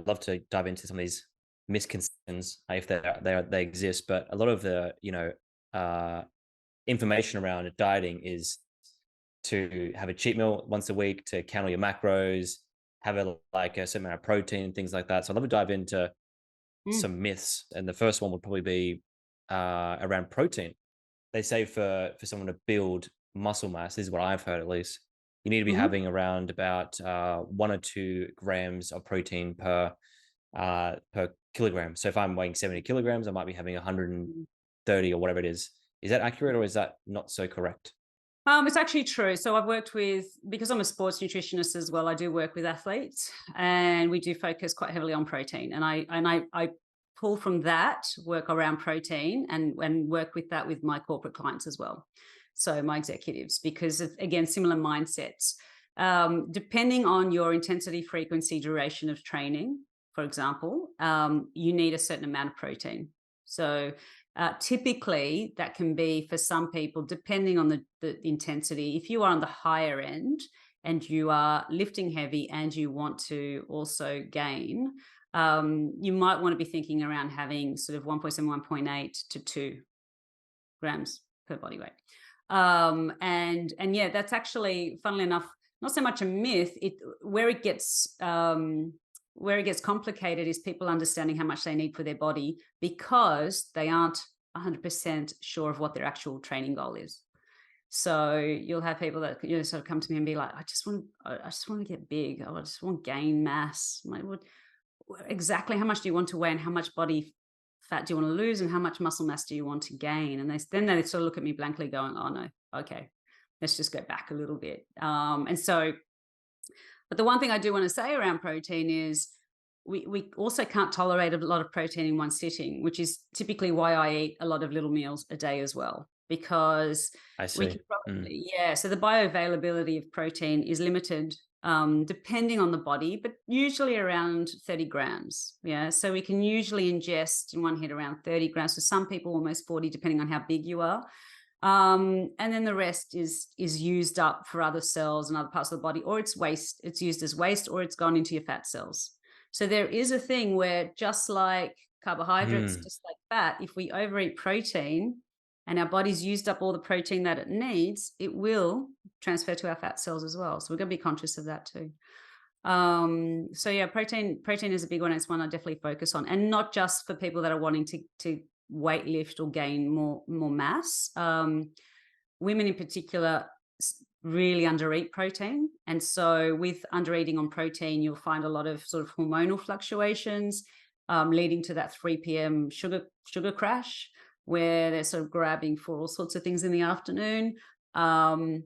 love to dive into some of these misconceptions if they exist. But a lot of the uh, information around dieting is to have a cheat meal once a week, to count all your macros, have a certain amount of protein and things like that. So I'd love to dive into Mm. some myths, and the first one would probably be around protein. They say for someone to build muscle mass, this is what I've heard at least, you need to be Mhm. having around about 1 or 2 grams of protein per kilogram. So if I'm weighing 70 kilograms, I might be having Mm. 130 or whatever it is. Is that accurate or is that not so correct? It's actually true. So I've worked with, because I'm a sports nutritionist as well, I do work with athletes, and we do focus quite heavily on protein. And I pull from that work around protein and work with that with my corporate clients as well. So my executives, because of, again, similar mindsets. Depending on your intensity, frequency, duration of training, for example, you need a certain amount of protein. So typically, that can be for some people, depending on the intensity. If you are on the higher end and you are lifting heavy and you want to also gain, you might want to be thinking around having sort of 1.7, 1.8 to 2 grams per body weight. And yeah, that's actually, funnily enough, not so much a myth. Where it gets complicated is people understanding how much they need for their body because they aren't 100% sure of what their actual training goal is. So you'll have people that sort of come to me and be like, I just want to get big. I just want to gain mass. I'm like, exactly how much do you want to weigh, and how much body fat do you want to lose, and how much muscle mass do you want to gain? And then they sort of look at me blankly going, oh no, okay, let's just go back a little bit. But the one thing I do want to say around protein is we also can't tolerate a lot of protein in one sitting, which is typically why I eat a lot of little meals a day as well, because I we see. can Mm. probably, yeah, so the bioavailability of protein is limited, depending on the body, but usually around 30 grams. Yeah. So we can usually ingest in one hit around 30 grams. For some people, almost 40, depending on how big you are. And then the rest is used up for other cells and other parts of the body, or it's waste. It's used as waste, or it's gone into your fat cells. So there is a thing where, just like carbohydrates, Mm. just like fat, if we overeat protein and our body's used up all the protein that it needs, it will transfer to our fat cells as well. So we're going to be conscious of that too. So yeah, protein is a big one. It's one I definitely focus on, and not just for people that are wanting to weight lift or gain more mass. Women in particular really undereat protein, and so with undereating on protein, you'll find a lot of sort of hormonal fluctuations, leading to that 3 p.m. sugar crash, where they're sort of grabbing for all sorts of things in the afternoon. Um,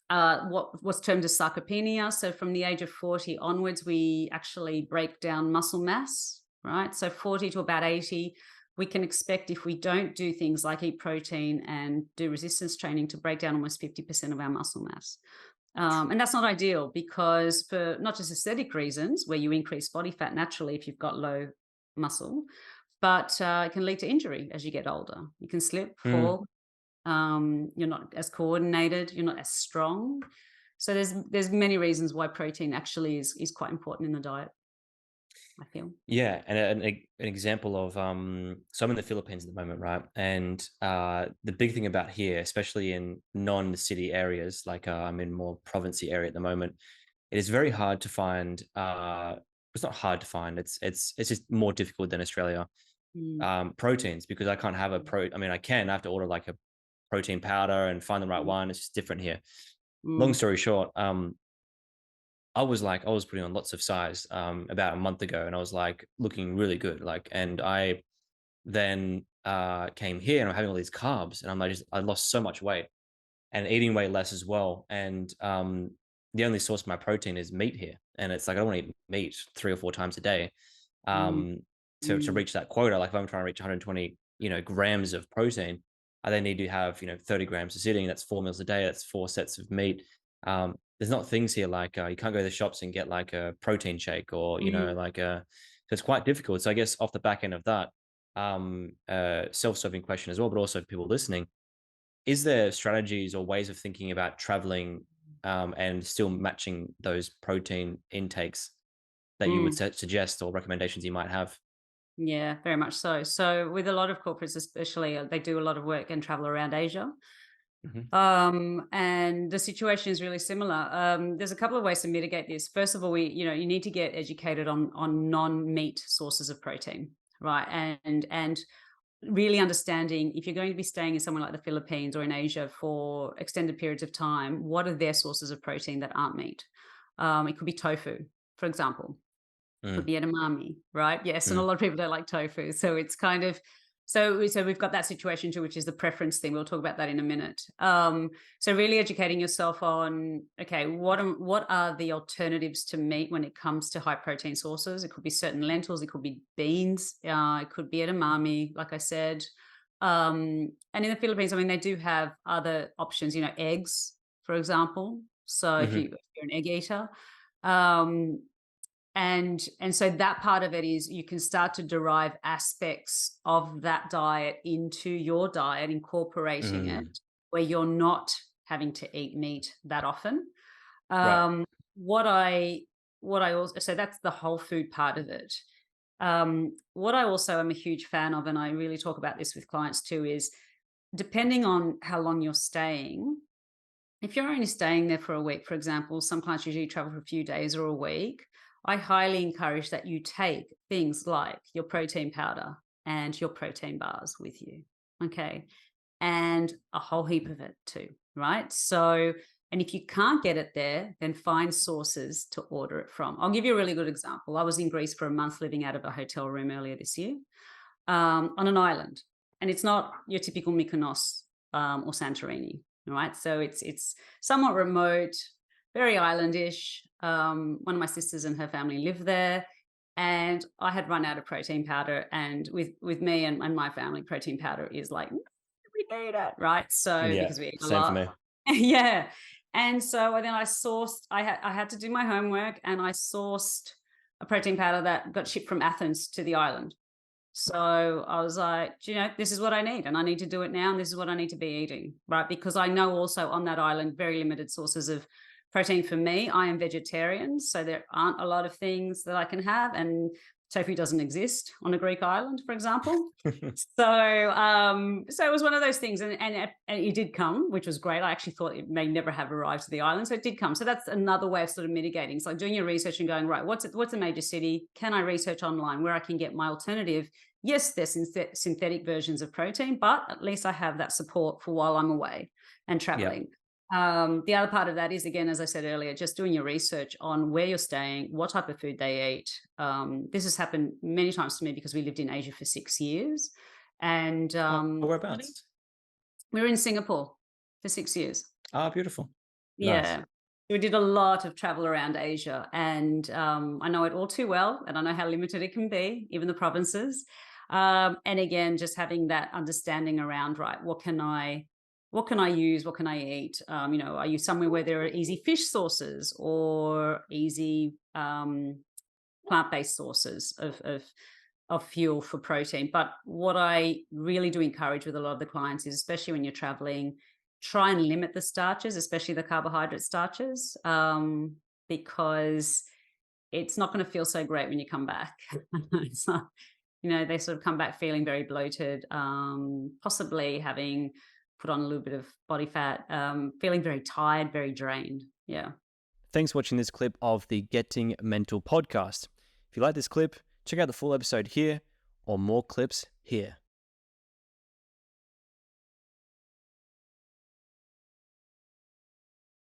what's termed as sarcopenia. So from the age of 40 onwards, we actually break down muscle mass, right? So 40 to about 80, we can expect, if we don't do things like eat protein and do resistance training, to break down almost 50% of our muscle mass. And that's not ideal, because for not just aesthetic reasons, where you increase body fat naturally if you've got low muscle, but it can lead to injury as you get older. You can slip, Mm. fall, you're not as coordinated, you're not as strong. So there's many reasons why protein actually is quite important in the diet, I feel. Yeah, and an example of so I'm in the Philippines at the moment, right? And the big thing about here, especially in non-city areas, like I'm in more provincey area at the moment, it is very hard to find. It's not hard to find. It's just more difficult than Australia. Mm, Proteins, because I can't have a pro. I mean, I can. I have to order like a protein powder and find the right mm, one. It's just different here. Long mm, story short, I was putting on lots of size about a month ago, and I was like looking really good. Like, and I then came here and I'm having all these carbs, and I lost so much weight and eating way less as well. And the only source of my protein is meat here, and it's like I don't want to eat meat 3 or 4 times a day mm, um, to mm, reach that quota. Like if I'm trying to reach 120 grams of protein, I then need to have 30 grams of sitting. That's 4 meals a day. That's 4 sets of meat. There's not things here like you can't go to the shops and get like a protein shake or mm. like a. So it's quite difficult. So I guess off the back end of that, self-serving question as well, but also people listening, is there strategies or ways of thinking about traveling and still matching those protein intakes that you would Mm. suggest or recommendations you might have? Yeah, very much so. So with a lot of corporates, especially, they do a lot of work and travel around Asia. Mhm. And the situation is really similar. There's a couple of ways to mitigate this. First of all, you need to get educated on non-meat sources of protein, right? And really understanding if you're going to be staying in somewhere like the Philippines or in Asia for extended periods of time, what are their sources of protein that aren't meat? It could be tofu, for example. Could Mm, be edamame, right? Yes, and a mm, lot of people don't like tofu, so it's kind of so we've got that situation too, which is the preference thing. We'll talk about that in a minute. So really educating yourself on, okay, what are the alternatives to meat when it comes to high protein sources? It could be certain lentils, it could be beans, it could be edamame, like I said. And in the Philippines, I mean, they do have other options, eggs, for example. So if mhm, you're an egg eater, um, and so that part of it is you can start to derive aspects of that diet into your diet, incorporating it mm. where you're not having to eat meat that often. Right. Um, what I what I also so that's the whole food part of it. What I also am a huge fan of, and I really talk about this with clients too, is depending on how long you're staying, if you're only staying there for a week, for example, some clients usually travel for a few days or a week. I highly encourage that you take things like your protein powder and your protein bars with you. Okay. And a whole heap of it too. Right. So, and if you can't get it there, then find sources to order it from. I'll give you a really good example. I was in Greece for a month living out of a hotel room earlier this year, on an island, and it's not your typical Mykonos, or Santorini, right? So it's somewhat remote, very islandish. One of my sisters and her family live there, and I had run out of protein powder, and with me and my family, protein powder is like, "Mm, we need it, right? So Yeah, because we eat a same for lot, me. yeah. And so then I sourced. I had to do my homework, and I sourced a protein powder that got shipped from Athens to the island. So I was like, this is what I need, and I need to do it now, and this is what I need to be eating, right? Because I know also on that island, very limited sources of protein for me. I am vegetarian, so there aren't a lot of things that I can have, and tofu doesn't exist on a Greek island, for example. So it was one of those things, and it did come, which was great. I actually thought it may never have arrived to the island, so it did come. So that's another way of sort of mitigating. It's like doing your research and going, right, what's a major city? Can I research online where I can get my alternative? Yes, there's synthetic versions of protein, but at least I have that support for while I'm away and Yeah. traveling. The other part of that is, again, as I said earlier, just doing your research on where you're staying, what type of food they eat. This has happened many times to me because we lived in Asia for 6 years, and Oh, really, whereabouts? we were in Singapore for 6 years. Ah, beautiful. Nice. Yeah. We did a lot of travel around Asia, and I know it all too well, and I know how limited it can be, even the provinces. And again, just having that understanding around, right, what can I use? What can I eat? Are you somewhere where there are easy fish sources or easy plant-based sources of fuel for protein? But what I really do encourage with a lot of the clients is, especially when you're traveling, try and limit the starches, especially the carbohydrate starches, because it's not going to feel so great when you come back. It's not, they sort of come back feeling very bloated, possibly having put on a little bit of body fat, feeling very tired, very drained. Yeah. Thanks for watching this clip of the Getting Mental podcast. If you like this clip, check out the full episode here or more clips here.